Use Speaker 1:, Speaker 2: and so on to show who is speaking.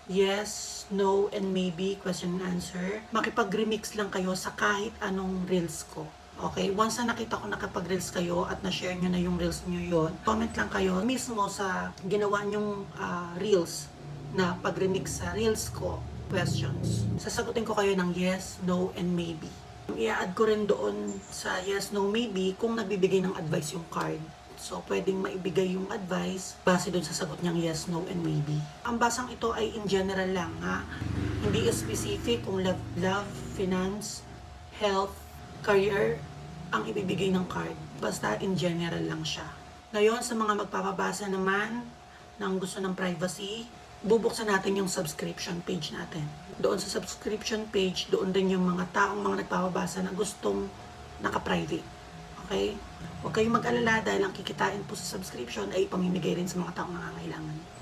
Speaker 1: yes, no, and maybe, question and answer. Makipag-remix lang kayo sa kahit anong reels ko. Okay, once na nakita ko nakapag-reels kayo at na-share nyo na yung reels nyo yon, comment lang kayo mismo sa ginawa nyong reels na pag-remix sa reels ko, questions. Sasagutin ko kayo ng yes, no, and maybe. I-add ko rin doon sa yes, no, maybe kung nagbibigay ng advice yung card. So, pwedeng maibigay yung advice base doon sa sagot niyang yes, no, and maybe. Ang basang ito ay in general lang, ha? Hindi specific kung love, finance, health, career ang ibibigay ng card. Basta in general lang siya. Ngayon, sa mga magpapabasa naman ng gusto ng privacy, bubuksan natin yung subscription page natin. Doon sa subscription page, doon din yung mga taong mga nagpapabasa na gustong naka-private. Okay? Huwag kayong mag-alala dahil ang kikitain po sa subscription ay ipamimigay rin sa mga taong nangangailangan.